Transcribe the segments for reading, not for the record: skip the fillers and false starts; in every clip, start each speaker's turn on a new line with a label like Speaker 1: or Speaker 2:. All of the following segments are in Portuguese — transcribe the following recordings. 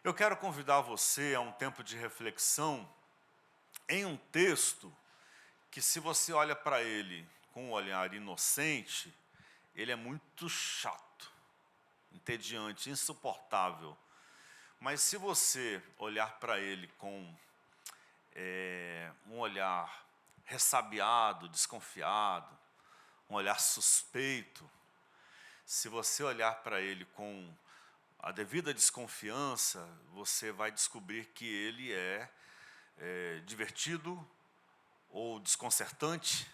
Speaker 1: Eu quero convidar você a um tempo de reflexão em um texto que, se você olha para ele com um olhar inocente, ele é muito chato, entediante, insuportável. Mas se você olhar para ele com um olhar ressabiado, desconfiado, um olhar suspeito, se você olhar para ele com a devida desconfiança, você vai descobrir que ele é divertido ou desconcertante,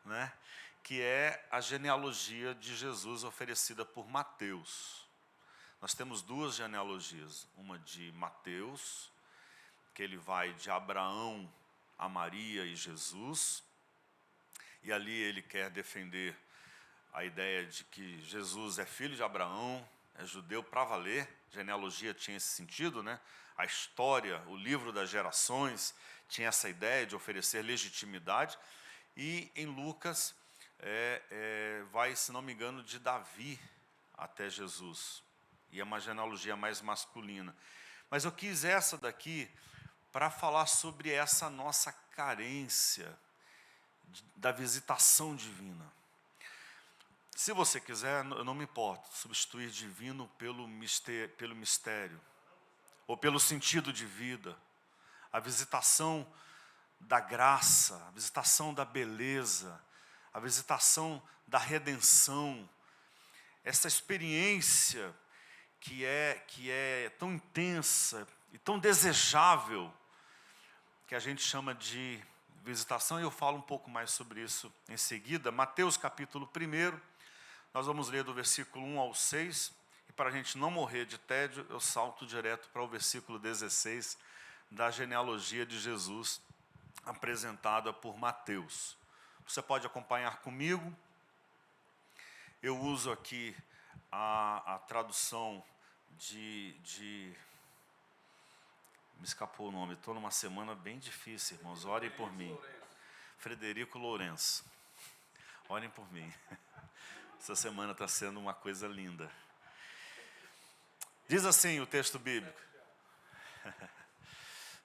Speaker 1: né? Que é a genealogia de Jesus oferecida por Mateus. Nós temos duas genealogias, uma de Mateus, que ele vai de Abraão a Maria e Jesus, e ali ele quer defender a ideia de que Jesus é filho de Abraão, é judeu para valer. Genealogia tinha esse sentido, né? A história, o livro das gerações, tinha essa ideia de oferecer legitimidade. E em Lucas, vai, se não me engano, de Davi até Jesus. E é uma genealogia mais masculina. Mas eu quis essa daqui para falar sobre essa nossa carência da visitação divina. Se você quiser, eu não me importo, substituir divino pelo mistério, ou pelo sentido de vida, a visitação da graça, a visitação da beleza, a visitação da redenção, essa experiência que é tão intensa e tão desejável, que a gente chama de visitação, e eu falo um pouco mais sobre isso em seguida. Mateus capítulo 1, nós vamos ler do versículo 1 ao 6, e para a gente não morrer de tédio, eu salto direto para o versículo 16, da genealogia de Jesus, apresentada por Mateus. Você pode acompanhar comigo. Eu uso aqui a tradução me escapou o nome, estou numa semana bem difícil, irmãos, orem por mim. Frederico Lourenço, orem por mim. Essa semana está sendo uma coisa linda. Diz assim o texto bíblico.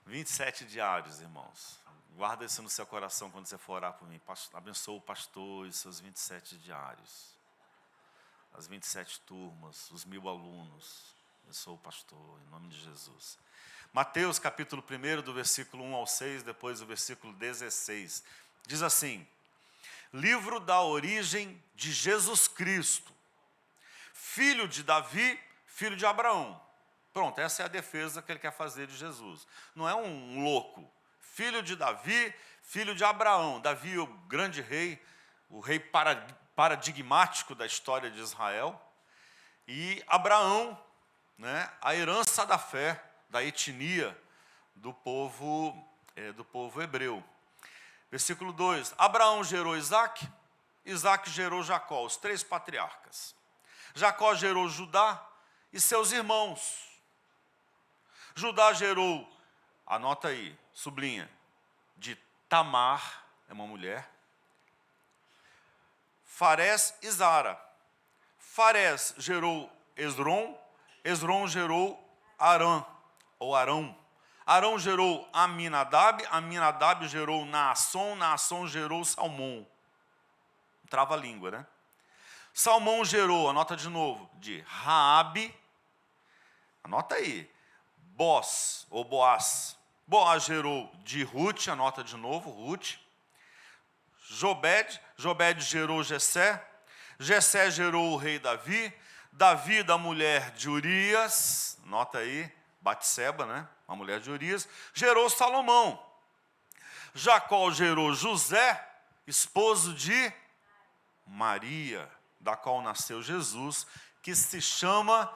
Speaker 1: 27 diários, irmãos. Guarda isso no seu coração quando você for orar por mim. Abençoa o pastor e seus 27 diários. As 27 turmas, os 1000 alunos. Abençoa o pastor, em nome de Jesus. Mateus capítulo 1, do versículo 1 ao 6, depois do versículo 16. Diz assim: livro da origem de Jesus Cristo, filho de Davi, filho de Abraão. Pronto, essa é a defesa que ele quer fazer de Jesus. Não é um louco. Filho de Davi, filho de Abraão. Davi, o grande rei, o rei paradigmático da história de Israel. E Abraão, né, a herança da fé, da etnia do povo hebreu. Versículo 2, Abraão gerou Isaque, Isaque gerou Jacó, os 3 patriarcas. Jacó gerou Judá e seus irmãos. Judá gerou, anota aí, sublinha, de Tamar, é uma mulher, Farés e Zara. Farés gerou Esrom, Esrom gerou Arã, ou Arão. Arão gerou Aminadab, Aminadab gerou Naasson, Naasson gerou Salmão. Trava a língua, né? Salmão gerou, anota de novo, de Raabe, anota aí, Boz, ou Boaz. Boaz gerou de Ruth, anota de novo, Ruth. Jobed gerou Jessé, Jessé gerou o rei Davi, Davi da mulher de Urias, anota aí, Batseba, né? A mulher de Urias, gerou Salomão. Jacó gerou José, esposo de Maria, da qual nasceu Jesus, que se chama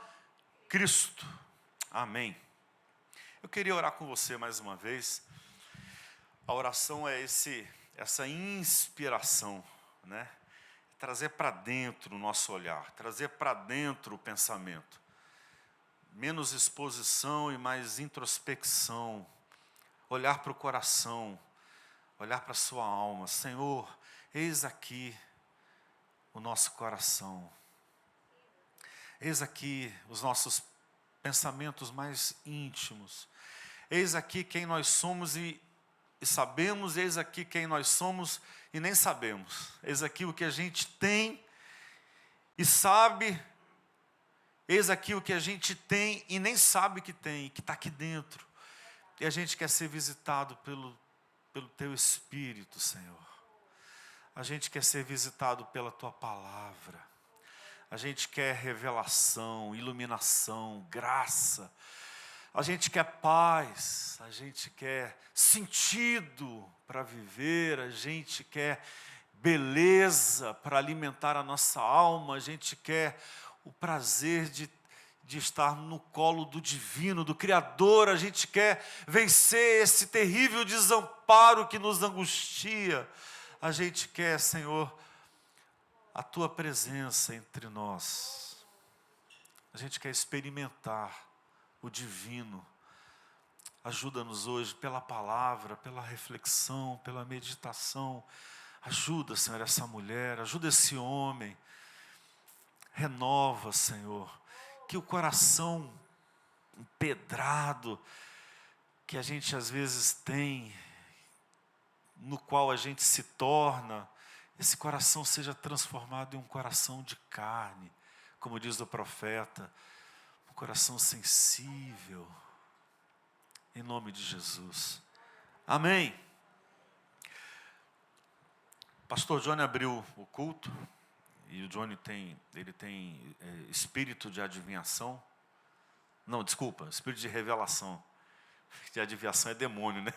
Speaker 1: Cristo. Amém. Eu queria orar com você mais uma vez. A oração é essa inspiração, né? Trazer para dentro o nosso olhar, trazer para dentro o pensamento. Menos exposição e mais introspecção, olhar para o coração, olhar para a sua alma. Senhor, eis aqui o nosso coração, eis aqui os nossos pensamentos mais íntimos. Eis aqui quem nós somos e sabemos, eis aqui quem nós somos e nem sabemos. Eis aqui o que a gente tem e sabe, eis aqui o que a gente tem e nem sabe que tem, que está aqui dentro. E a gente quer ser visitado pelo Teu Espírito, Senhor. A gente quer ser visitado pela Tua Palavra. A gente quer revelação, iluminação, graça. A gente quer paz, a gente quer sentido para viver, a gente quer beleza para alimentar a nossa alma, a gente quer o prazer de estar no colo do divino, do Criador, a gente quer vencer esse terrível desamparo que nos angustia. A gente quer, Senhor, a Tua presença entre nós. A gente quer experimentar o divino. Ajuda-nos hoje pela palavra, pela reflexão, pela meditação. Ajuda, Senhor, essa mulher, ajuda esse homem. Renova, Senhor, que o coração empedrado que a gente às vezes tem, no qual a gente se torna, esse coração seja transformado em um coração de carne, como diz o profeta, um coração sensível, em nome de Jesus. Amém. Pastor Johnny abriu o culto, e o Johnny tem espírito de adivinhação. Não, desculpa, espírito de revelação. De adivinhação é demônio, né?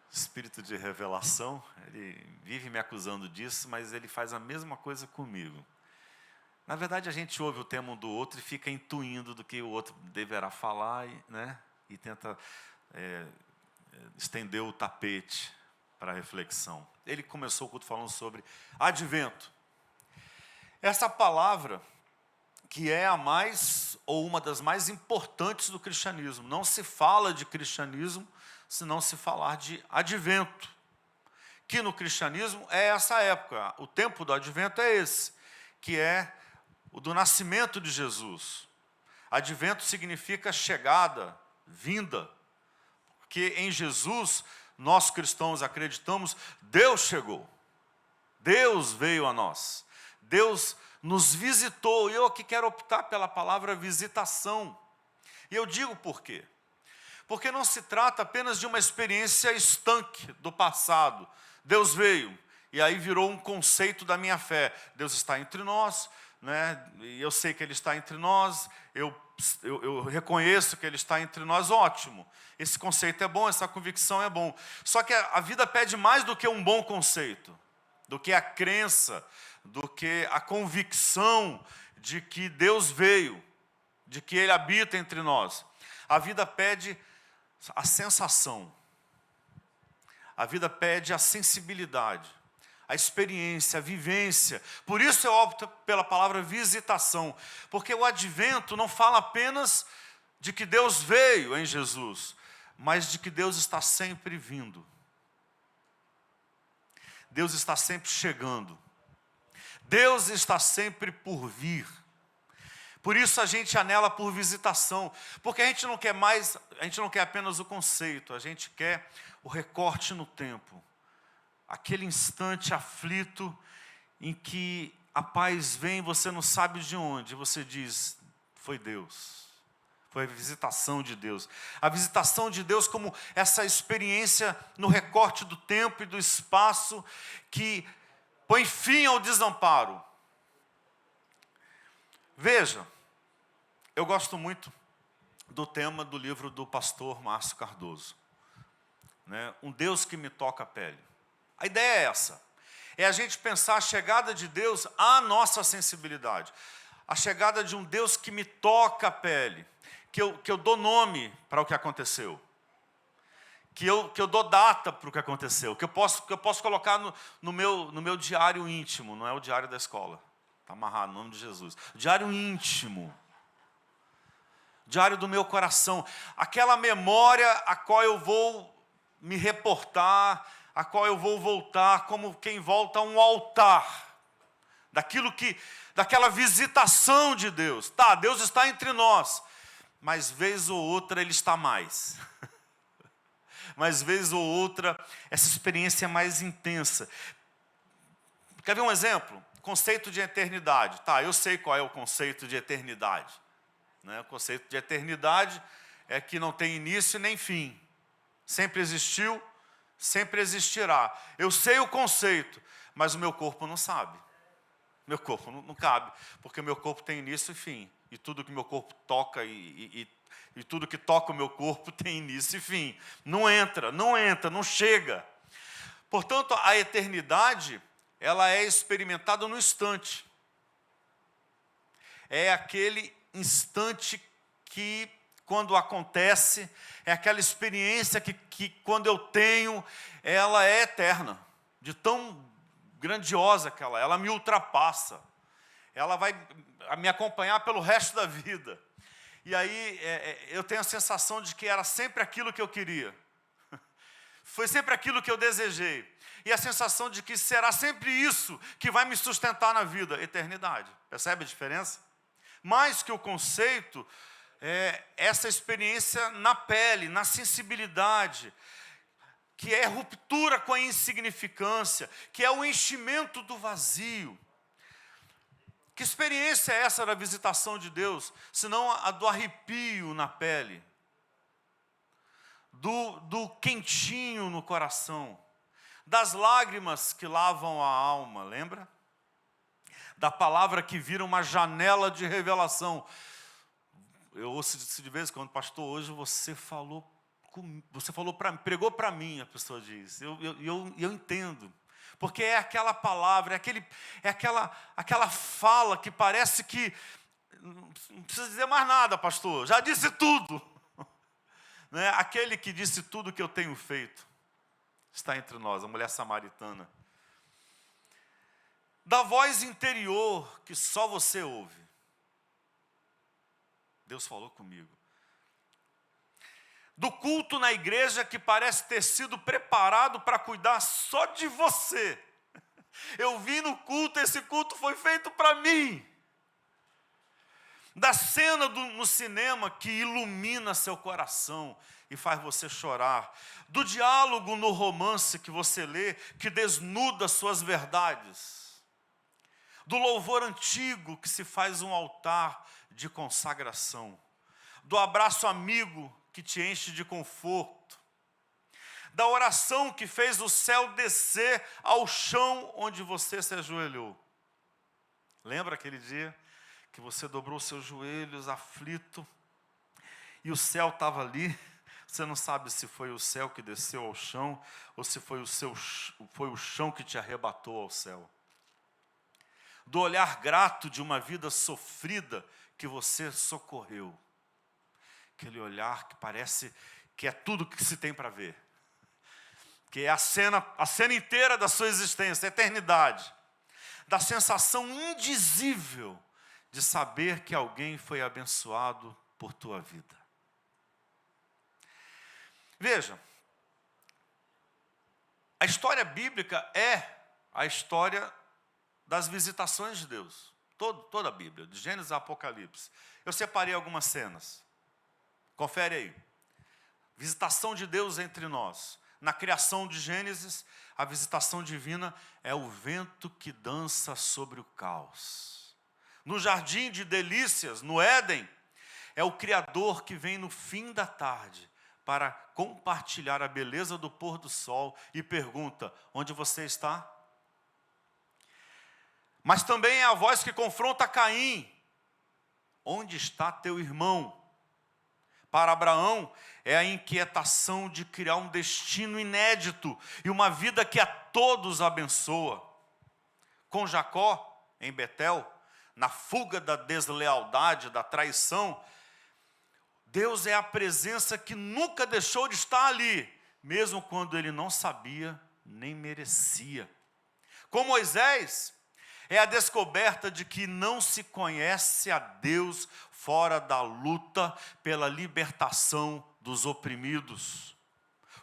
Speaker 1: Espírito de revelação, ele vive me acusando disso, mas ele faz a mesma coisa comigo. Na verdade, a gente ouve o tema um do outro e fica intuindo do que o outro deverá falar, né? E tenta estender o tapete para a reflexão. Ele começou o culto falando sobre advento. Essa palavra, que é a mais, ou uma das mais importantes do cristianismo. Não se fala de cristianismo se não se falar de advento. Que no cristianismo é essa época. O tempo do advento é esse, que é o do nascimento de Jesus. Advento significa chegada, vinda. Porque em Jesus, nós cristãos acreditamos, Deus chegou. Deus veio a nós. Deus nos visitou. E eu aqui quero optar pela palavra visitação. E eu digo por quê? Porque não se trata apenas de uma experiência estanque do passado. Deus veio, e aí virou um conceito da minha fé. Deus está entre nós, né? E eu sei que Ele está entre nós, eu reconheço que Ele está entre nós, ótimo. Esse conceito é bom, essa convicção é bom. Só que a vida pede mais do que um bom conceito, do que a crença, do que a convicção de que Deus veio, de que Ele habita entre nós. A vida pede a sensação, a vida pede a sensibilidade, a experiência, a vivência. Por isso eu opto pela palavra visitação, porque o advento não fala apenas de que Deus veio em Jesus, mas de que Deus está sempre vindo. Deus está sempre chegando. Deus está sempre por vir. Por isso a gente anela por visitação, porque a gente não quer mais, a gente não quer apenas o conceito, a gente quer o recorte no tempo. Aquele instante aflito em que a paz vem, você não sabe de onde, você diz, foi Deus. Foi a visitação de Deus. A visitação de Deus como essa experiência no recorte do tempo e do espaço que põe fim ao desamparo. Veja, eu gosto muito do tema do livro do pastor Márcio Cardoso, né? Um Deus que me toca a pele. A ideia é essa, é a gente pensar a chegada de Deus à nossa sensibilidade, a chegada de um Deus que me toca a pele, que eu dou nome para o que aconteceu, que eu dou data para o que aconteceu, que eu posso colocar no meu diário íntimo, não é o diário da escola, está amarrado no nome de Jesus, diário íntimo, diário do meu coração, aquela memória a qual eu vou me reportar, a qual eu vou voltar como quem volta a um altar, daquela visitação de Deus. Tá, Deus está entre nós, mas vez ou outra ele está mais. Mas vez ou outra essa experiência é mais intensa. Quer ver um exemplo? Conceito de eternidade. Tá, eu sei qual é o conceito de eternidade. Né? O conceito de eternidade é que não tem início nem fim. Sempre existiu, sempre existirá. Eu sei o conceito, mas o meu corpo não sabe. Meu corpo não cabe, porque o meu corpo tem início e fim. E tudo que meu corpo toca e tudo que toca o meu corpo tem início e fim. Não entra, não chega. Portanto, a eternidade, ela é experimentada no instante. É aquele instante que, quando acontece, é aquela experiência que quando eu tenho, ela é eterna. De tão grandiosa que ela me ultrapassa. Ela vai me acompanhar pelo resto da vida. E aí eu tenho a sensação de que era sempre aquilo que eu queria. Foi sempre aquilo que eu desejei. E a sensação de que será sempre isso que vai me sustentar na vida, eternidade. Percebe a diferença? Mais que o conceito, essa experiência na pele, na sensibilidade, que é ruptura com a insignificância, que é o enchimento do vazio. Que experiência é essa da visitação de Deus, senão a do arrepio na pele, do quentinho no coração, das lágrimas que lavam a alma, lembra? Da palavra que vira uma janela de revelação. Eu ouço de vez em quando, pastor, hoje você falou para mim, pregou para mim, a pessoa diz. Eu entendo. Porque é aquela palavra, é aquela fala que parece que não precisa dizer mais nada, pastor, já disse tudo. Né? Aquele que disse tudo que eu tenho feito está entre nós, a mulher samaritana. Da voz interior que só você ouve. Deus falou comigo. Do culto na igreja que parece ter sido preparado para cuidar só de você. Eu vim no culto, esse culto foi feito para mim. Da cena no cinema que ilumina seu coração e faz você chorar. Do diálogo no romance que você lê, que desnuda suas verdades. Do louvor antigo que se faz um altar de consagração. Do abraço amigo que te enche de conforto, da oração que fez o céu descer ao chão onde você se ajoelhou. Lembra aquele dia que você dobrou seus joelhos aflito e o céu estava ali? Você não sabe se foi o céu que desceu ao chão ou se foi o chão que te arrebatou ao céu. Do olhar grato de uma vida sofrida que você socorreu. Aquele olhar que parece que é tudo que se tem para ver. Que é a cena inteira da sua existência, a eternidade. Da sensação indizível de saber que alguém foi abençoado por tua vida. Veja, a história bíblica é a história das visitações de Deus. Toda a Bíblia, de Gênesis a Apocalipse. Eu separei algumas cenas. Confere aí. Visitação de Deus entre nós. Na criação de Gênesis, a visitação divina é o vento que dança sobre o caos. No jardim de delícias, no Éden, é o Criador que vem no fim da tarde para compartilhar a beleza do pôr do sol e pergunta: onde você está? Mas também é a voz que confronta Caim: onde está teu irmão? Para Abraão, é a inquietação de criar um destino inédito e uma vida que a todos abençoa. Com Jacó, em Betel, na fuga da deslealdade, da traição, Deus é a presença que nunca deixou de estar ali, mesmo quando ele não sabia nem merecia. Com Moisés, é a descoberta de que não se conhece a Deus fora da luta pela libertação dos oprimidos.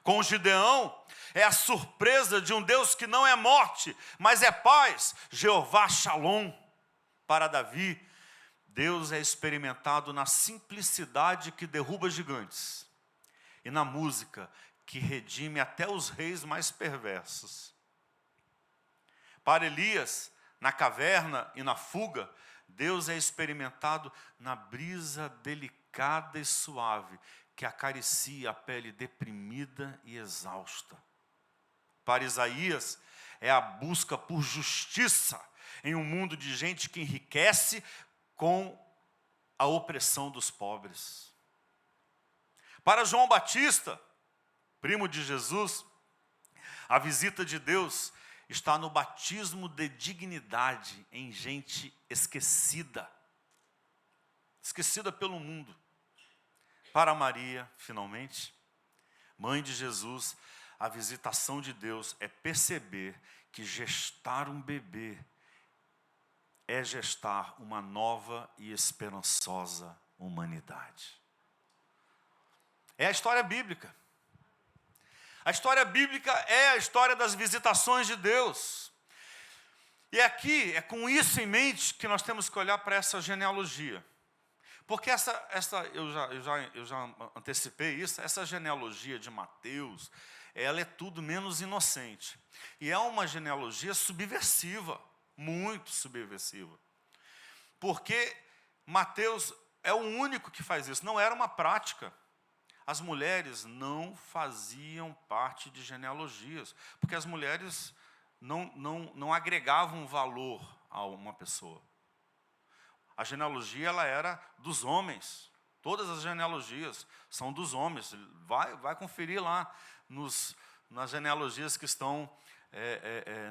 Speaker 1: Com Gideão, é a surpresa de um Deus que não é morte, mas é paz, Jeová Shalom. Para Davi, Deus é experimentado na simplicidade que derruba gigantes e na música que redime até os reis mais perversos. Para Elias, na caverna e na fuga, Deus é experimentado na brisa delicada e suave que acaricia a pele deprimida e exausta. Para Isaías, é a busca por justiça em um mundo de gente que enriquece com a opressão dos pobres. Para João Batista, primo de Jesus, a visita de Deus está no batismo de dignidade em gente esquecida pelo mundo. Para Maria, finalmente, mãe de Jesus, a visitação de Deus é perceber que gestar um bebê é gestar uma nova e esperançosa humanidade. É a história bíblica. A história bíblica é a história das visitações de Deus. E aqui, é com isso em mente que nós temos que olhar para essa genealogia. Porque eu já antecipei isso, essa genealogia de Mateus, ela é tudo menos inocente. E é uma genealogia subversiva, muito subversiva. Porque Mateus é o único que faz isso, não era uma prática. As mulheres não faziam parte de genealogias, porque as mulheres não agregavam valor a uma pessoa. A genealogia ela era dos homens. Todas as genealogias são dos homens. Vai conferir lá nas genealogias que estão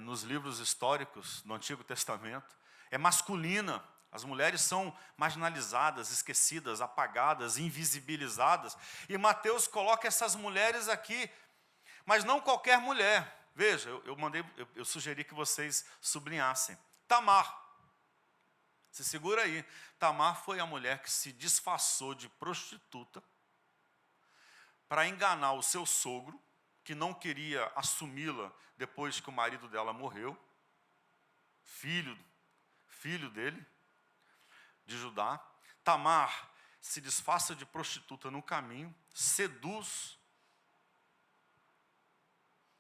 Speaker 1: nos livros históricos do Antigo Testamento. É masculina. As mulheres são marginalizadas, esquecidas, apagadas, invisibilizadas. E Mateus coloca essas mulheres aqui, mas não qualquer mulher. Veja, eu sugeri que vocês sublinhassem. Tamar. Se segura aí. Tamar foi a mulher que se disfarçou de prostituta para enganar o seu sogro, que não queria assumi-la depois que o marido dela morreu, filho dele, de Judá. Tamar se disfarça de prostituta no caminho, seduz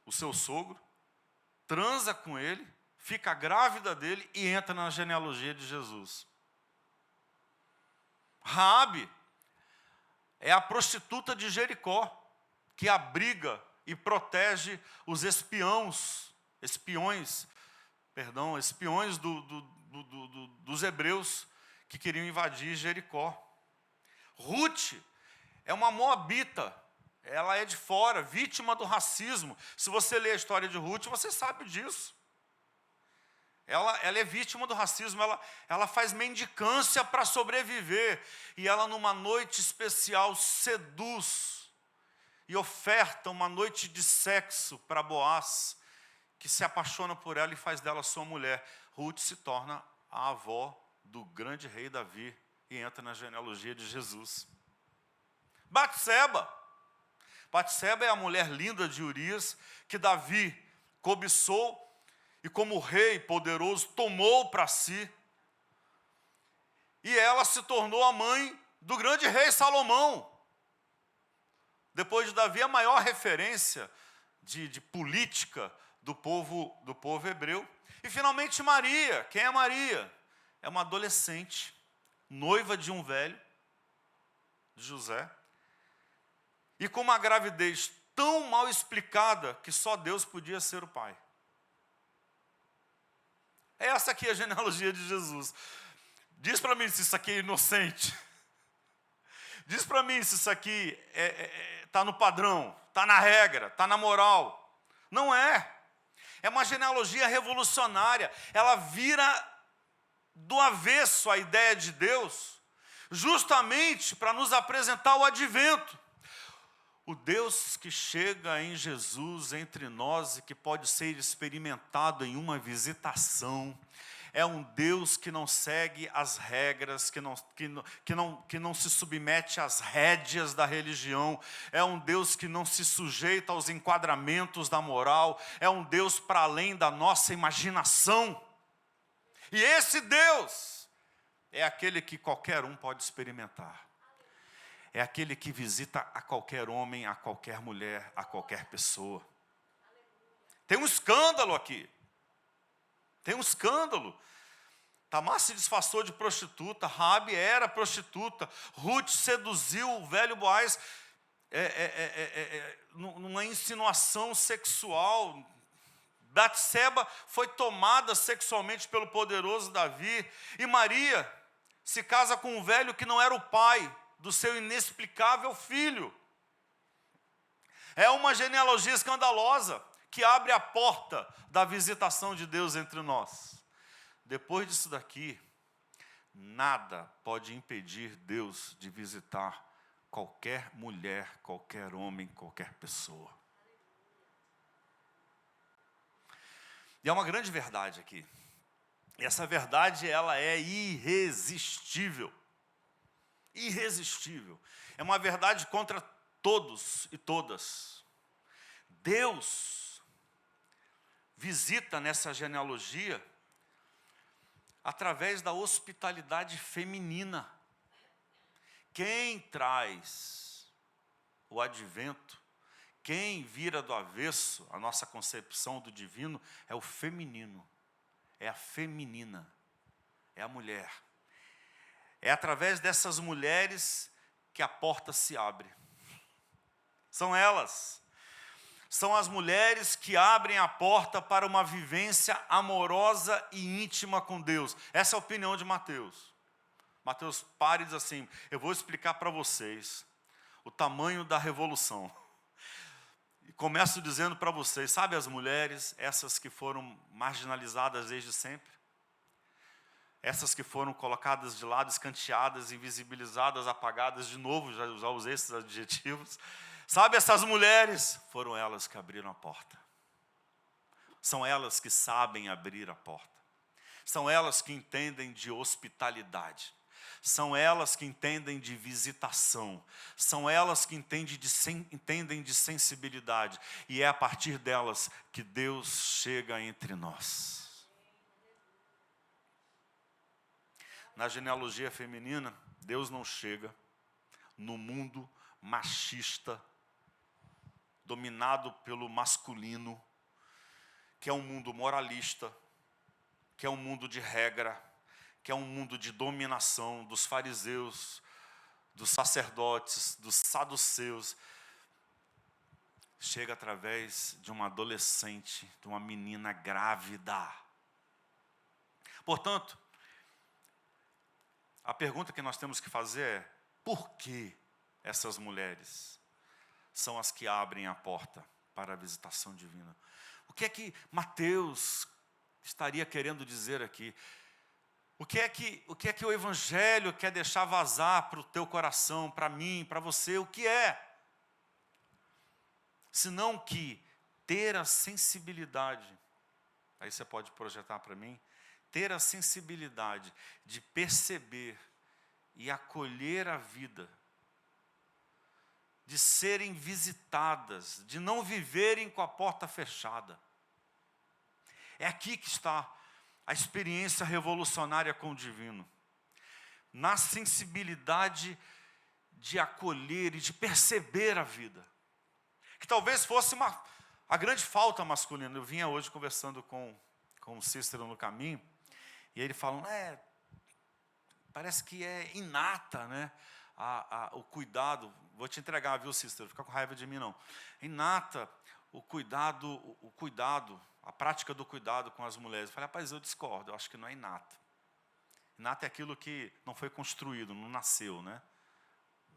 Speaker 1: o seu sogro, transa com ele, fica grávida dele e entra na genealogia de Jesus. Raabe é a prostituta de Jericó, que abriga e protege os espiões dos hebreus que queriam invadir Jericó. Ruth é uma moabita, ela é de fora, vítima do racismo. Se você ler a história de Ruth, você sabe disso. Ela é vítima do racismo, ela faz mendicância para sobreviver. E ela, numa noite especial, seduz e oferta uma noite de sexo para Boaz, que se apaixona por ela e faz dela sua mulher. Ruth se torna a avó do grande rei Davi e entra na genealogia de Jesus. Batseba é a mulher linda de Urias, que Davi cobiçou e como rei poderoso tomou para si. E ela se tornou a mãe do grande rei Salomão. Depois de Davi, a maior referência de política do povo hebreu. E finalmente Maria. Quem é Maria? É uma adolescente, noiva de um velho, de José, e com uma gravidez tão mal explicada que só Deus podia ser o pai. Essa aqui é a genealogia de Jesus. Diz para mim se isso aqui é inocente. Diz para mim se isso aqui está no padrão, está na regra, está na moral. Não é. É uma genealogia revolucionária. Ela vira do avesso a ideia de Deus, justamente para nos apresentar o advento. O Deus que chega em Jesus entre nós e que pode ser experimentado em uma visitação, é um Deus que não segue as regras, que não se submete às rédeas da religião, é um Deus que não se sujeita aos enquadramentos da moral, é um Deus para além da nossa imaginação. E esse Deus é aquele que qualquer um pode experimentar. É aquele que visita a qualquer homem, a qualquer mulher, a qualquer pessoa. Tem um escândalo aqui. Tem um escândalo. Tamar se disfarçou de prostituta, Raabe era prostituta, Ruth seduziu o velho Boaz numa insinuação sexual. Batseba foi tomada sexualmente pelo poderoso Davi, e Maria se casa com um velho que não era o pai do seu inexplicável filho. É uma genealogia escandalosa que abre a porta da visitação de Deus entre nós. Depois disso daqui, nada pode impedir Deus de visitar qualquer mulher, qualquer homem, qualquer pessoa. E é uma grande verdade aqui. E essa verdade, ela é irresistível. Irresistível. É uma verdade contra todos e todas. Deus visita nessa genealogia através da hospitalidade feminina. Quem traz o advento, quem vira do avesso a nossa concepção do divino é o feminino, é a feminina, é a mulher. É através dessas mulheres que a porta se abre. São elas. São as mulheres que abrem a porta para uma vivência amorosa e íntima com Deus. Essa é a opinião de Mateus. Mateus para e diz assim: eu vou explicar para vocês o tamanho da revolução. E começo dizendo para vocês, sabe as mulheres, essas que foram marginalizadas desde sempre? Essas que foram colocadas de lado, escanteadas, invisibilizadas, apagadas, de novo, já usei esses adjetivos. Sabe, essas mulheres, foram elas que abriram a porta. São elas que sabem abrir a porta. São elas que entendem de hospitalidade. São elas que entendem de visitação. São elas que entendem de sensibilidade. E é a partir delas que Deus chega entre nós. Na genealogia feminina, Deus não chega no mundo machista, dominado pelo masculino, que é um mundo moralista, que é um mundo de regra, que é um mundo de dominação dos fariseus, dos sacerdotes, dos saduceus. Chega através de uma adolescente, de uma menina grávida. Portanto, a pergunta que nós temos que fazer é: por que essas mulheres são as que abrem a porta para a visitação divina? O que é que Mateus estaria querendo dizer aqui? O que é que o Evangelho quer deixar vazar para o teu coração, para mim, para você? O que é? Senão que ter a sensibilidade, aí você pode projetar para mim, ter a sensibilidade de perceber e acolher a vida, de serem visitadas, de não viverem com a porta fechada. É aqui que está a experiência revolucionária com o divino. Na sensibilidade de acolher e de perceber a vida. Que talvez fosse a grande falta masculina. Eu vinha hoje conversando com o Cícero no caminho, e ele falando, parece que é inata, né? O cuidado. Vou te entregar, viu, Cícero? Fica com raiva de mim, não. Inata o cuidado, a prática do cuidado com as mulheres. Eu falei, rapaz, eu discordo, eu acho que não é inato. Inato é aquilo que não foi construído, não nasceu, né?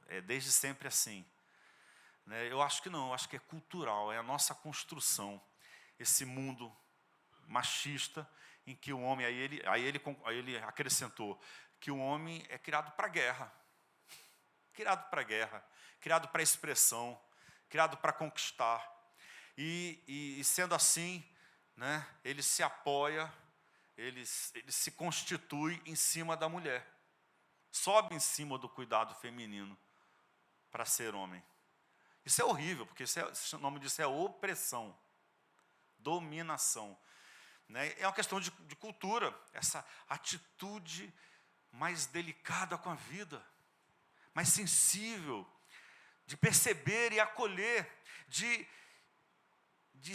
Speaker 1: É desde sempre assim. Né? Eu acho que não, eu acho que é cultural, é a nossa construção. Esse mundo machista em que o homem, aí ele acrescentou, que o homem é criado para a guerra. Criado para a guerra, criado para a expressão, criado para conquistar. E sendo assim, né, ele se apoia, ele se constitui em cima da mulher. Sobe em cima do cuidado feminino para ser homem. Isso é horrível, porque o nome disso é opressão, dominação. Né? É uma questão de cultura, essa atitude mais delicada com a vida, mais sensível, de perceber e acolher, de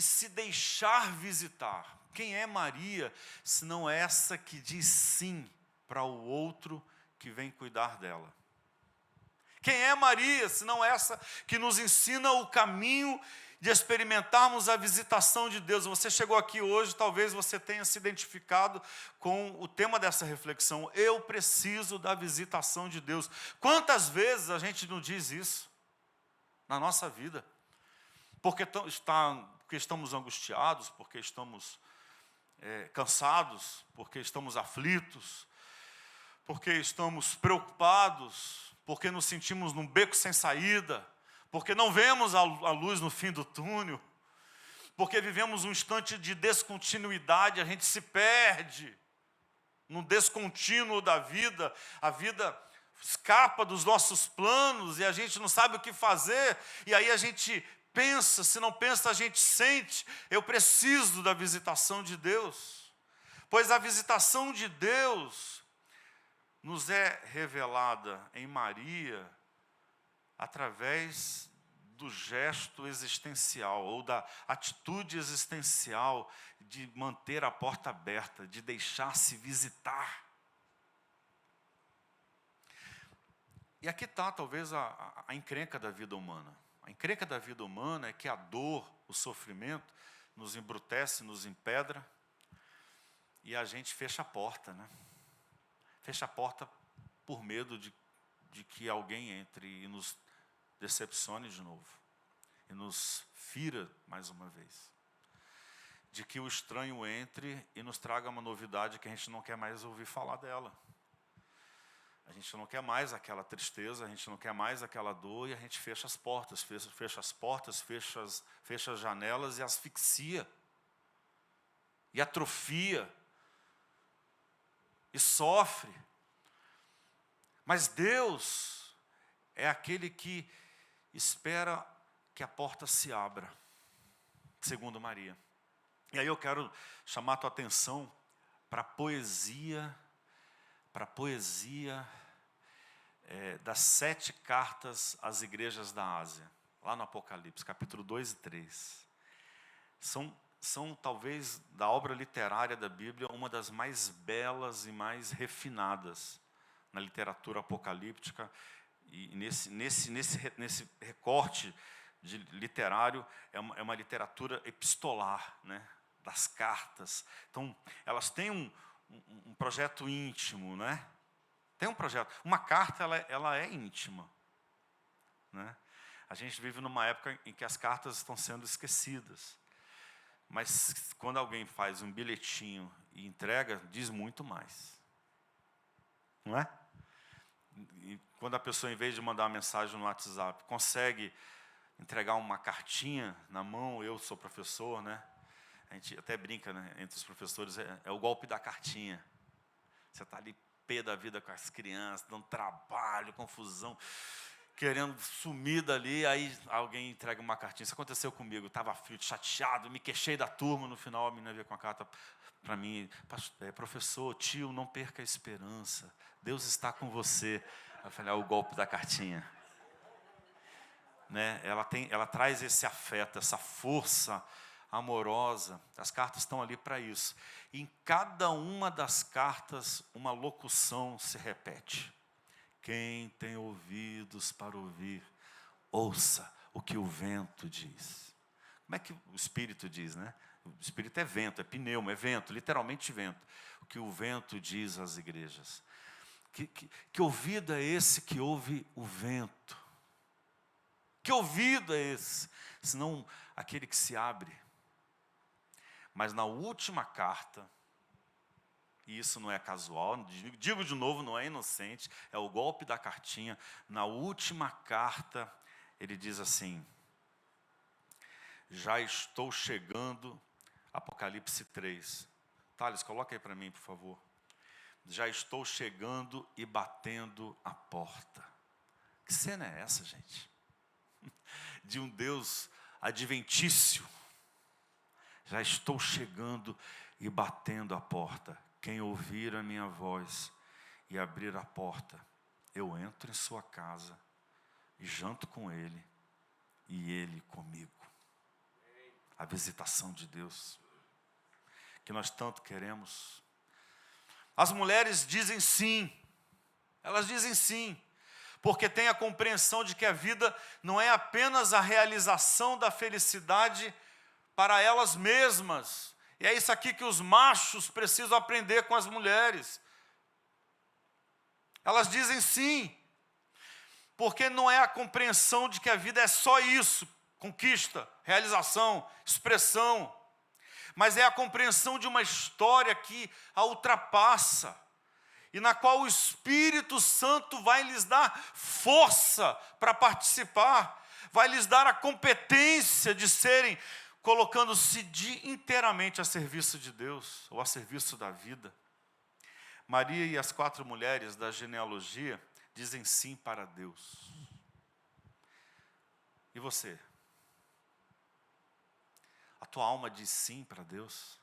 Speaker 1: se deixar visitar. Quem é Maria, se não essa que diz sim para o outro que vem cuidar dela? Quem é Maria, se não essa que nos ensina o caminho de experimentarmos a visitação de Deus? Você chegou aqui hoje, talvez você tenha se identificado com o tema dessa reflexão. Eu preciso da visitação de Deus. Quantas vezes a gente não diz isso na nossa vida? Porque estamos angustiados, porque estamos cansados, porque estamos aflitos, porque estamos preocupados, porque nos sentimos num beco sem saída, porque não vemos a luz no fim do túnel, porque vivemos um instante de descontinuidade, a gente se perde no descontínuo da vida, a vida escapa dos nossos planos e a gente não sabe o que fazer, e aí a gente pensa, se não pensa a gente sente. Eu preciso da visitação de Deus, pois a visitação de Deus nos é revelada em Maria através do gesto existencial, ou da atitude existencial de manter a porta aberta, de deixar-se visitar. E aqui está talvez a encrenca da vida humana. A encrenca da vida humana é que a dor, o sofrimento, nos embrutece, nos empedra, e a gente fecha a porta, né? Fecha a porta por medo de que alguém entre e nos decepcione de novo, e nos fira mais uma vez. De que o estranho entre e nos traga uma novidade que a gente não quer mais ouvir falar dela. A gente não quer mais aquela tristeza, a gente não quer mais aquela dor, e a gente fecha as portas, fecha as janelas e asfixia, e atrofia, e sofre. Mas Deus é aquele que espera que a porta se abra, segundo Maria. E aí eu quero chamar a tua atenção para a poesia das 7 cartas às igrejas da Ásia, lá no Apocalipse, capítulo 2 e 3. São talvez, da obra literária da Bíblia, uma das mais belas e mais refinadas na literatura apocalíptica. E nesse recorte literário, é uma literatura epistolar, né, das cartas. Então, elas têm um projeto íntimo, né? Tem um projeto. Uma carta, ela é íntima, né? A gente vive numa época em que as cartas estão sendo esquecidas. Mas quando alguém faz um bilhetinho e entrega, diz muito mais. Não é? E quando a pessoa, em vez de mandar uma mensagem no WhatsApp, consegue entregar uma cartinha na mão, eu sou professor, né? A gente até brinca, né, entre os professores, é o golpe da cartinha. Você está ali, pé da vida com as crianças, dando trabalho, confusão, querendo sumir dali, aí alguém entrega uma cartinha. Isso aconteceu comigo, estava aflito, chateado, me queixei da turma, no final a menina veio com a carta para mim: professor, tio, não perca a esperança, Deus está com você. Eu falei: o golpe da cartinha. Né? Ela traz esse afeto, essa força amorosa. As cartas estão ali para isso. E em cada uma das cartas, uma locução se repete: quem tem ouvidos para ouvir, ouça o que o vento diz. Como é que o Espírito diz, né? O Espírito é vento, é pneuma, é vento, literalmente vento. O que o vento diz às igrejas. Que ouvido é esse que ouve o vento? Que ouvido é esse? Senão aquele que se abre. Mas na última carta, e isso não é casual, digo de novo, não é inocente, é o golpe da cartinha. Na última carta, ele diz assim: já estou chegando, Apocalipse 3. Thales, coloca aí para mim, por favor. Já estou chegando e batendo a porta. Que cena é essa, gente? De um Deus adventício. Já estou chegando e batendo a porta. Quem ouvir a minha voz e abrir a porta, eu entro em sua casa e janto com ele e ele comigo. A visitação de Deus, que nós tanto queremos. As mulheres dizem sim, elas dizem sim, porque têm a compreensão de que a vida não é apenas a realização da felicidade para elas mesmas. E é isso aqui que os machos precisam aprender com as mulheres. Elas dizem sim, porque não é a compreensão de que a vida é só isso, conquista, realização, expressão, mas é a compreensão de uma história que a ultrapassa, e na qual o Espírito Santo vai lhes dar força para participar, vai lhes dar a competência de serem, colocando-se inteiramente a serviço de Deus, ou a serviço da vida. Maria e as 4 mulheres da genealogia dizem sim para Deus. E você? A tua alma diz sim para Deus?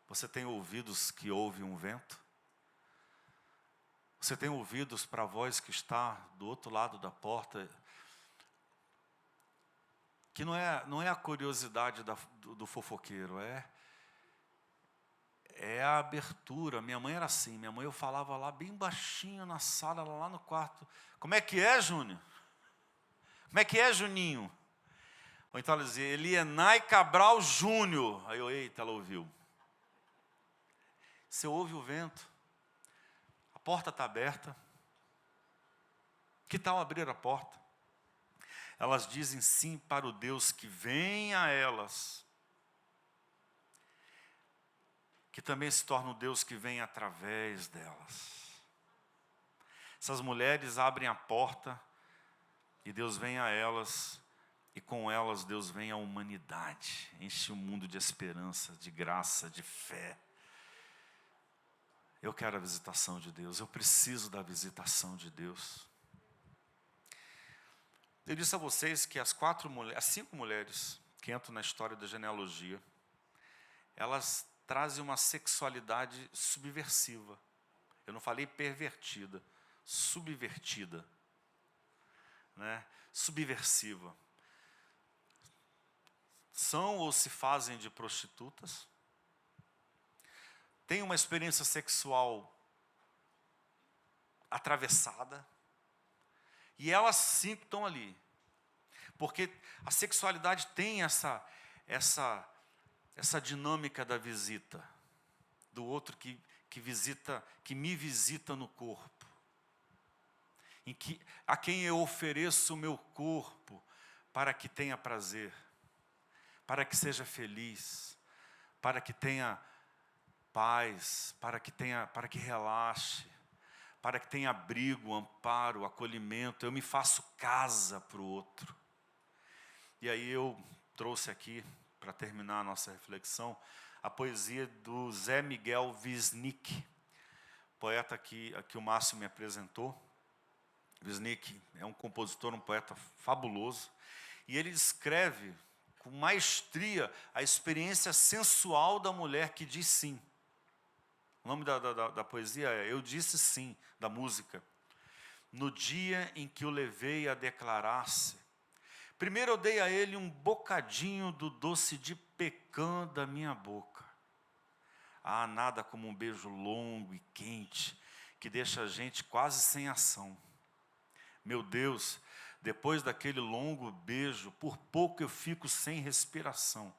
Speaker 1: Você tem ouvidos que ouvem um vento? Você tem ouvidos para a voz que está do outro lado da porta? Que não é a curiosidade do fofoqueiro, é a abertura. Minha mãe era assim, eu falava lá bem baixinho na sala, lá no quarto. Como é que é, Júnior? Como é que é, Juninho? Ou então ela dizia, Elienay Cabral Júnior. Aí eu, eita, ela ouviu. Você ouve o vento, a porta está aberta. Que tal abrir a porta? Elas dizem sim para o Deus que vem a elas, que também se torna o Deus que vem através delas. Essas mulheres abrem a porta e Deus vem a elas, e com elas Deus vem à humanidade, enche o mundo de esperança, de graça, de fé. Eu quero a visitação de Deus, eu preciso da visitação de Deus. Eu disse a vocês que as 5 mulheres que entram na história da genealogia, elas trazem uma sexualidade subversiva. Eu não falei pervertida, subvertida, né? Subversiva. São ou se fazem de prostitutas, têm uma experiência sexual atravessada, e elas sim estão ali, porque a sexualidade tem essa dinâmica da visita, do outro que me visita no corpo, a quem eu ofereço o meu corpo para que tenha prazer, para que seja feliz, para que tenha paz, para que relaxe, para que tenha abrigo, amparo, acolhimento. Eu me faço casa para o outro. E aí eu trouxe aqui, para terminar a nossa reflexão, a poesia do Zé Miguel Wisnik, poeta que o Márcio me apresentou. Wisnik é um compositor, um poeta fabuloso, e ele descreve com maestria a experiência sensual da mulher que diz sim. O nome da poesia é Eu Disse Sim, da música. No dia em que o levei a declarar-se, primeiro eu dei a ele um bocadinho do doce de pecã da minha boca. Ah, nada como um beijo longo e quente, que deixa a gente quase sem ação. Meu Deus, depois daquele longo beijo, por pouco eu fico sem respiração.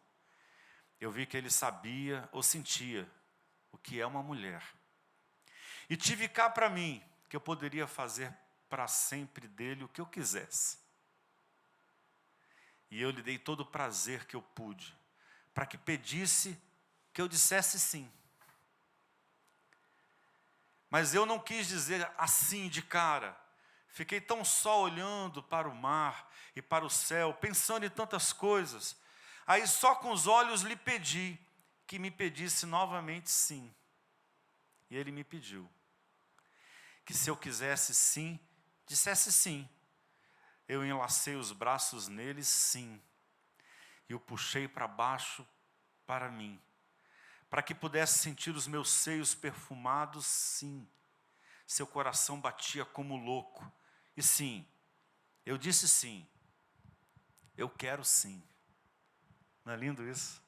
Speaker 1: Eu vi que ele sabia ou sentia o que é uma mulher. E tive cá para mim que eu poderia fazer para sempre dele o que eu quisesse. E eu lhe dei todo o prazer que eu pude, para que pedisse que eu dissesse sim. Mas eu não quis dizer assim de cara. Fiquei tão só olhando para o mar e para o céu, pensando em tantas coisas. Aí só com os olhos lhe pedi que me pedisse novamente sim. E ele me pediu que se eu quisesse sim, dissesse sim. Eu enlacei os braços nele, sim. E o puxei para baixo para mim, para que pudesse sentir os meus seios perfumados, sim. seu coração batia como louco. E sim, eu disse sim. Eu quero sim. Não é lindo isso?